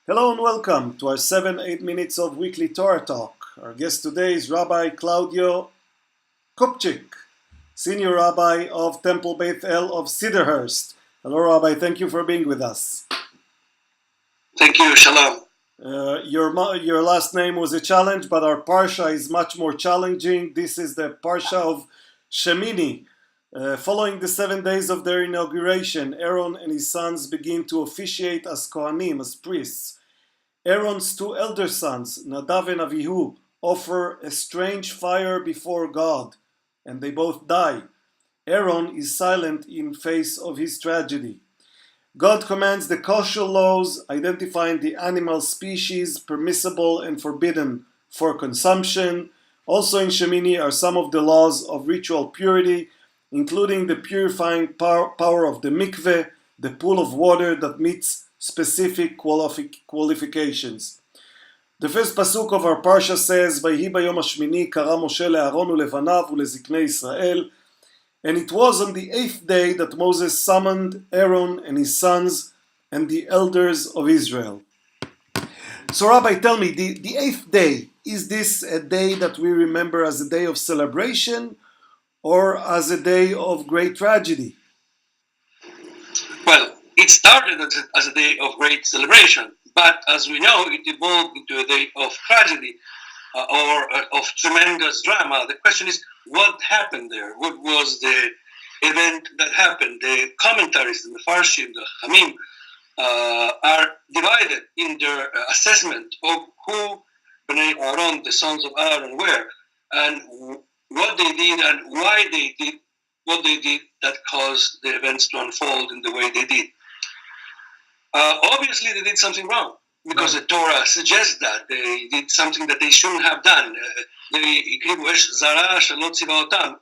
Hello and welcome to our 7-8 minutes of weekly Torah talk. Our guest today is Rabbi Claudio Kupchik, Senior Rabbi of Temple Beit El of Cedarhurst. Hello, Rabbi. Thank you for being with us. Thank you. Shalom. Your last name was a challenge, but our Parsha is much more challenging. This is the Parsha of Shemini. Following the 7 days of their inauguration, Aaron and his sons begin to officiate as Kohanim, as priests. Aaron's two elder sons, Nadav and Avihu, offer a strange fire before God, and they both die. Aaron is silent in face of his tragedy. God commands the kosher laws identifying the animal species permissible and forbidden for consumption. Also in Shemini are some of the laws of ritual purity, including the purifying power of the mikveh, the pool of water that meets specific qualifications. The first pasuk of our parsha says, "Vayhi bayom hashmini kara Moshe leAaron ulevanav uleziknei Israel." And it was on the 8th day that Moses summoned Aaron and his sons and the elders of Israel. So Rabbi, tell me, the 8th day, is this a day that we remember as a day of celebration or as a day of great tragedy? Well, it started as a day of great celebration, but as we know, it evolved into a day of tragedy or of tremendous drama. The question is, what happened there? What was the event that happened? The commentaries, the Mefarshim, the Hamim, are divided in their assessment of who Bnei Aaron, the sons of Aaron, were, and what they did and why they did what they did that caused the events to unfold in the way they did. Obviously, they did something wrong because the Torah suggests that they did something that they shouldn't have done.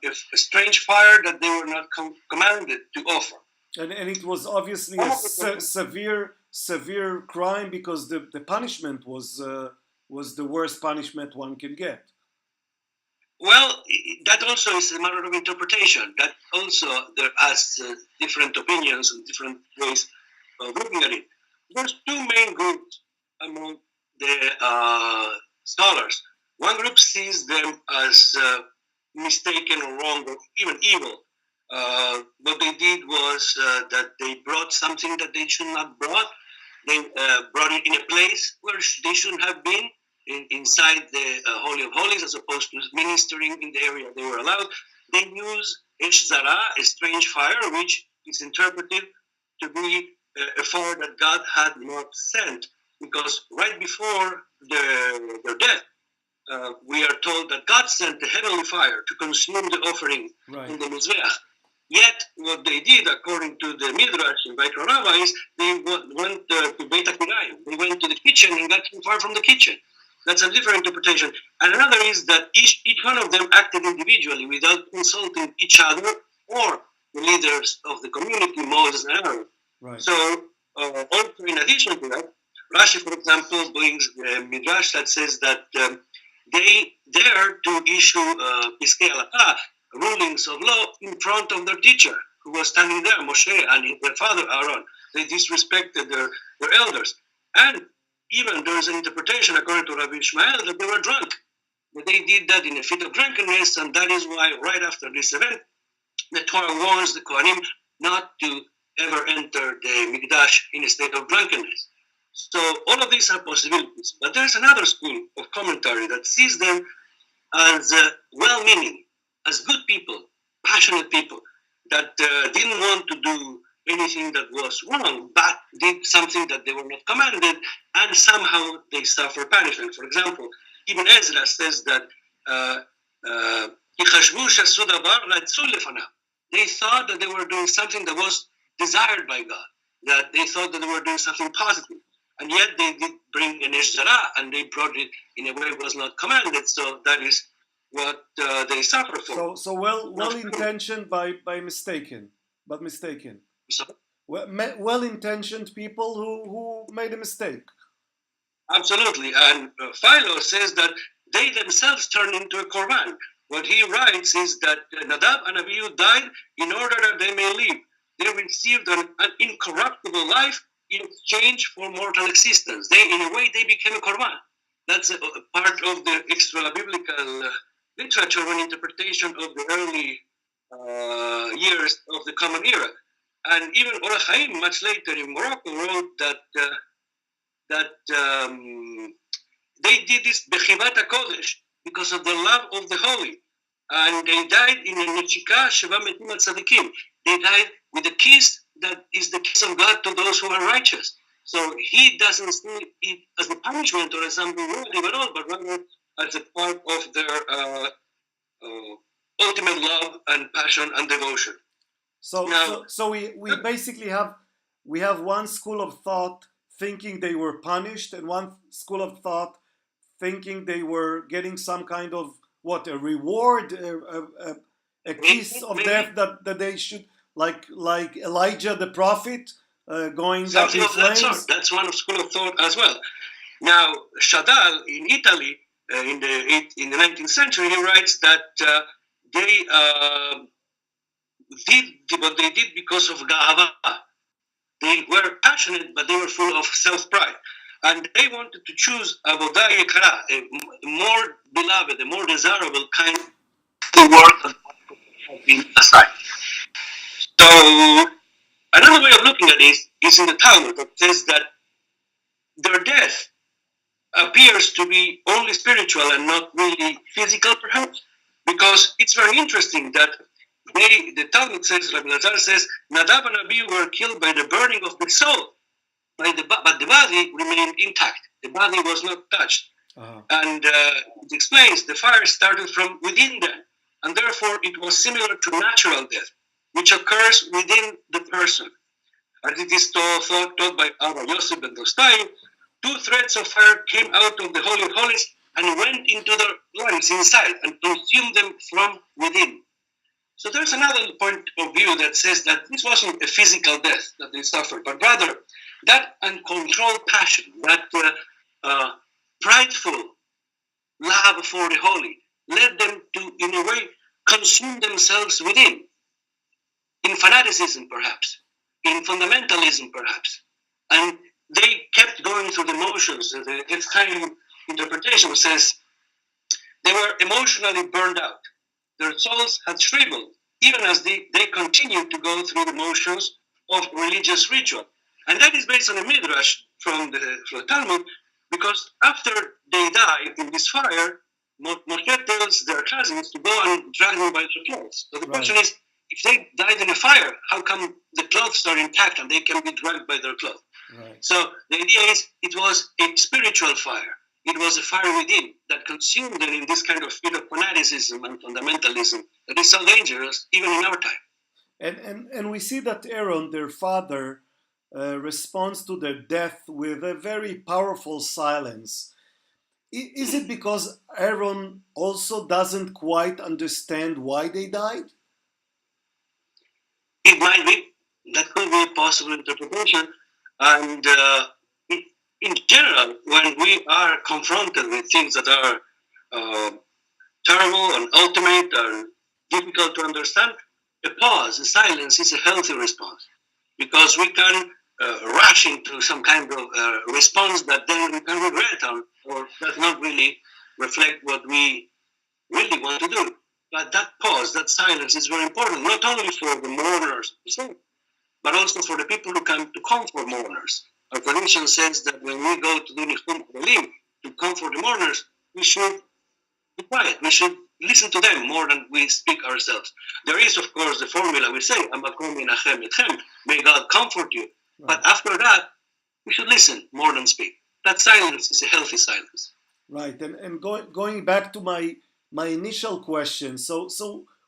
If a strange fire that they were not commanded to offer. And it was obviously a severe crime because the punishment was the worst punishment one can get. Well, that also is a matter of interpretation. That also there has different opinions and different ways of looking at it. There's two main groups among the scholars. One group sees them as mistaken or wrong or even evil. What they did was that they brought something that they should not brought. They brought it in a place where they shouldn't have been. Inside the Holy of Holies, as opposed to ministering in the area they were allowed. They use Esh Zara, a strange fire, which is interpreted to be a fire that God had not sent, because right before their death, we are told that God sent the heavenly fire to consume the offering in the Mizbeach. Yet, what they did, according to the Midrash in Vaikra Rabbah, is they went to Beit HaKirayim. They went to the kitchen and got too far from the kitchen. That's a different interpretation. And another is that each one of them acted individually without consulting each other or the leaders of the community, Moses and Aaron. Right. So, also in addition to that, Rashi, for example, brings a midrash that says that they dared to issue piskei halakha, rulings of law, in front of their teacher, who was standing there, Moshe, and their father, Aaron. They disrespected their elders. And even there is an interpretation, according to Rabbi Ishmael, that they were drunk. But they did that in a fit of drunkenness, and that is why right after this event, the Torah warns the Kohanim not to ever enter the Mikdash in a state of drunkenness. So all of these are possibilities. But there's another school of commentary that sees them as well-meaning, as good people, passionate people, that didn't want to do anything that was wrong, but did something that they were not commanded, and somehow they suffer punishment. For example, even Ezra says that they thought that they were doing something that was desired by God, that they thought that they were doing something positive, and yet they did bring an Esh Zara, and they brought it in a way it was not commanded, so that is what they suffer for. So well-intentioned but mistaken. So, well-intentioned people who made a mistake. Absolutely. And Philo says that they themselves turned into a korban. What he writes is that Nadav and Abihu died in order that they may live. They received an incorruptible life in exchange for mortal existence. They, in a way, they became a korban. That's a part of the extra biblical literature and interpretation of the early years of the Common Era. And even Or HaChaim, much later in Morocco, wrote that they did this bechivat HaKodesh because of the love of the holy. And they died in a nechika sheva metim al tzadikim. They died with a kiss that is the kiss of God to those who are righteous. So he doesn't see it as a punishment or as something negative at all, but rather as a part of their ultimate love and passion and devotion. So we basically have one school of thought thinking they were punished, and one school of thought thinking they were getting some kind of a reward, a kiss of death that they should, like Elijah the prophet going up in flames. That sort. That's one school of thought as well. Now Chadal in Italy in the 19th century, he writes that they did what they did because of ga'ava. They were passionate, but they were full of self-pride. And they wanted to choose avodah yekara, a more beloved, a more desirable kind of work that had been assigned. So another way of looking at this is in the Talmud that says that their death appears to be only spiritual and not really physical, perhaps, because it's very interesting that the Talmud says, Rabbi Lazar says, Nadav and Abihu were killed by the burning of the soul, but the body remained intact. The body was not touched. Uh-huh. And it explains the fire started from within them, and therefore it was similar to natural death, which occurs within the person. As it is taught by Abba Yosef ben Dostai, 2 threads of fire came out of the Holy of Holies and went into their lungs inside and consumed them from within. So there's another point of view that says that this wasn't a physical death that they suffered, but rather that uncontrolled passion, that prideful love for the holy, led them to, in a way, consume themselves within, in fanaticism perhaps, in fundamentalism perhaps. And they kept going through the motions. The Etzchaim interpretation says they were emotionally burned out. Their souls had shriveled, even as they continued to go through the motions of religious ritual. And that is based on a midrash from the Talmud, because after they died in this fire, Moshe tells their cousins to go and drag them by their clothes. So the question is, if they died in a fire, how come the clothes are intact and they can be dragged by their clothes? Right. So the idea is it was a spiritual fire. It was a fire within that consumed them in this kind of fit of fanaticism and fundamentalism that is so dangerous even in our time. And we see that Aaron, their father, responds to their death with a very powerful silence. Is it because Aaron also doesn't quite understand why they died? It might be. That could be a possible interpretation. And in general, when we are confronted with things that are terrible and ultimate and difficult to understand, a pause, a silence is a healthy response, because we can rush into some kind of response that then we can regret or does not really reflect what we really want to do. But that pause, that silence is very important, not only for the mourners, but also for the people who come to comfort mourners. Our tradition says that when we go to do Nichum Kolim, to comfort the mourners, we should be quiet. We should listen to them more than we speak ourselves. There is, of course, the formula we say, Amakom Menachem Etchem, may God comfort you. Right. But after that, we should listen more than speak. That silence is a healthy silence. Right, and going back to my initial question, so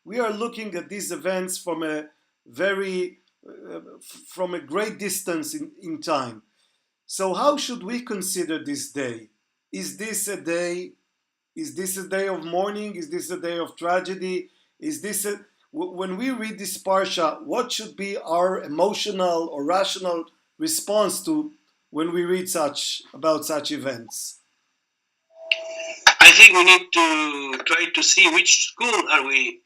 we are looking at these events from a from a great distance in time. So how should we consider this day? Is this a day of mourning? Is this a day of tragedy? When we read this Parsha, what should be our emotional or rational response to when we read about such events? I think we need to try to see which school are we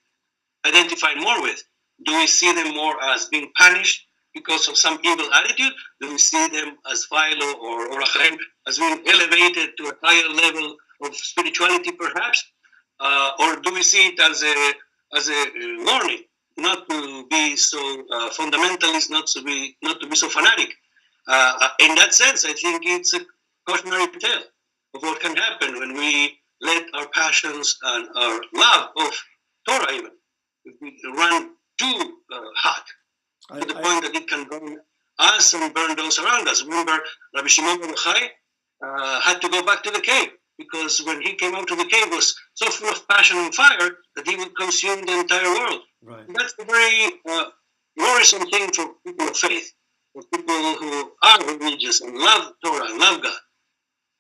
identified more with. Do we see them more as being punished because of some evil attitude? Do we see them as Philo or Achim as being elevated to a higher level of spirituality, perhaps? Or do we see it as a warning not to be so fundamentalist, not to be so fanatic? In that sense, I think it's a cautionary tale of what can happen when we let our passions and our love of Torah even run too hot to the point that it can burn us and burn those around us. Remember, Rabbi Shimon Bar Yochai had to go back to the cave because when he came out of the cave, was so full of passion and fire that he would consume the entire world. Right. That's a very worrisome thing for people of faith, for people who are religious and love Torah and love God.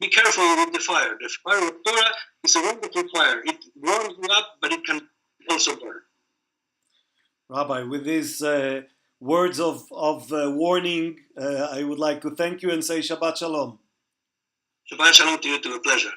Be careful with the fire. The fire of Torah is a wonderful fire. It warms you up, but it can also burn. Rabbi, with these words of warning, I would like to thank you and say Shabbat Shalom. Shabbat Shalom to you, to a pleasure.